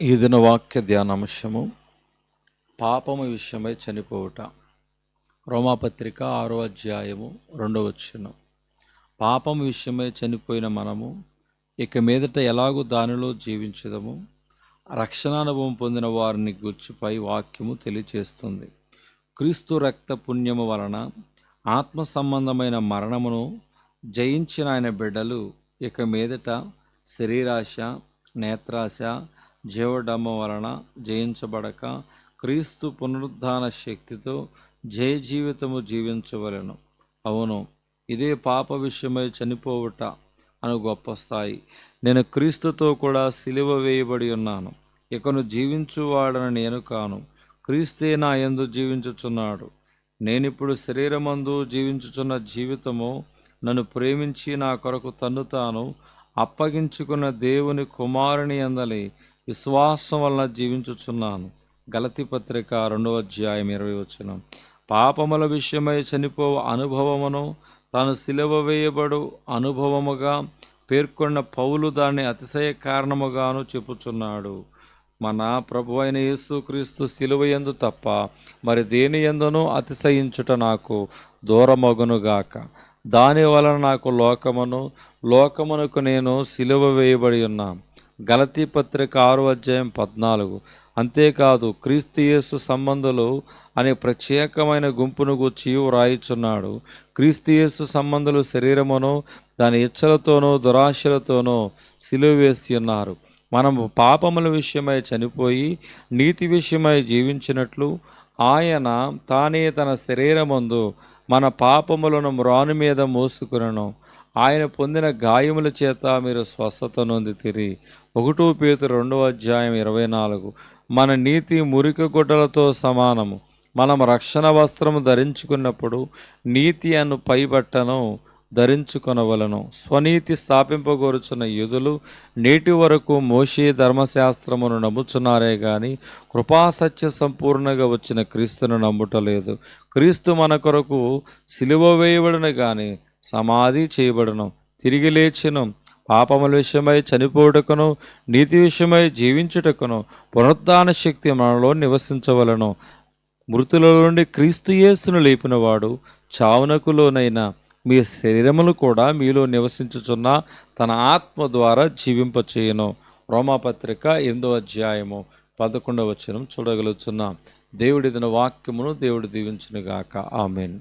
ఈ దిన వాక్య ధ్యానాంశము పాపము విషయమై చనిపోవుట. రోమాపత్రిక 6వ అధ్యాయము 2వ వచనం. పాపము విషయమై చనిపోయిన మనము ఇక మీదట ఎలాగూ దానిలో జీవించదము, రక్షణానుభవం పొందిన వారిని గూర్చిపై వాక్యము తెలియచేస్తుంది. క్రీస్తు రక్త పుణ్యము వలన ఆత్మ సంబంధమైన మరణమును జయించిన ఆయన బిడ్డలు ఇక మీదట శరీరాశ, నేత్రాశ, జీవడమ్మ వలన జయించబడక క్రీస్తు పునరుద్ధాన శక్తితో జయ జీవితము జీవించవలెను. అవును, ఇదే పాప విషయమై చనిపోవుట అను గొప్ప స్థాయి. నేను క్రీస్తుతో కూడా సిలువ వేయబడి ఉన్నాను. ఇకను జీవించువాడని నేను కాను, క్రీస్తే నా యందు జీవించుచున్నాడు. నేనిప్పుడు శరీరమందు జీవించుచున్న జీవితము నన్ను ప్రేమించి నా కొరకు తన్ను తాను అప్పగించుకున్న దేవుని కుమారుని యందలి విశ్వాసం వలన జీవించుచున్నాను. గలతీ పత్రిక 2వ అధ్యాయం 20వ వచనం. పాపముల విషయమై చనిపోవు అనుభవమును తాను సిలువ వేయబడు అనుభవముగా పేర్కొన్న పౌలు దాన్ని అతిశయ కారణముగాను చెప్పుచున్నాడు. మన ప్రభు అయిన యేసుక్రీస్తు సిలువ యందు తప్ప మరి దేని యందునూ అతిశయించుట నాకు దూరమగునుగాక. దాని వలన నాకు లోకమునకు నేను సిలువ వేయబడి ఉన్నాను. గలతీ పత్రిక 6వ అధ్యాయం 14. అంతేకాదు, క్రీస్తు యేసు సంబంధులు అనే ప్రత్యేకమైన గుంపును గూర్చి వ్రాయిచున్నాడు. క్రీస్తు యేసు సంబంధులు శరీరమును దాని ఇచ్చలతోనూ దురాశలతోనూ సిలువ వేసి ఉన్నారు. మనము పాపముల విషయమై చనిపోయి నీతి విషయమై జీవించినట్లు ఆయన తానే తన శరీరమందు మన పాపములను మ్రాను మీద మోసుకునను. ఆయన పొందిన గాయముల చేత మీరు స్వస్థత నొందితిరి. 1 పేతురు 2వ అధ్యాయం 24. మన నీతి మురికి గుడ్డలతో సమానము. మనం రక్షణ వస్త్రము ధరించుకున్నప్పుడు నీతి అను పైబట్టను ధరించుకొనవలను. స్వనీతి స్థాపింపగోరుచున్న యూదులు నేటి వరకు మోషే ధర్మశాస్త్రమును నమ్ముచున్నారే గాని కృపాసత్య సంపూర్ణంగా వచ్చిన క్రీస్తును నమ్ముటలేదు. క్రీస్తు మన కొరకు సిలువ వేయబడును గాని సమాధి చేయబడును, తిరిగి లేచెను. పాపముల విషయమై చనిపోవుటకును నీతి విషయమై జీవించుటకును పునరుద్ధాన శక్తి మనలో నివసించవలను. మృతుల నుండి క్రీస్తు యేసును లేపినవాడు చావునకు లోనైన మీ శరీరములు కూడా మీలో నివసించుచున్న తన ఆత్మ ద్వారా జీవింపచేయును. రోమాపత్రిక 8వ అధ్యాయము 11వ వచనం చూడగలుగుతున్నాం. దేవుడి దిన వాక్యమును దేవుడు దీవించునుగాక. ఆమేన్.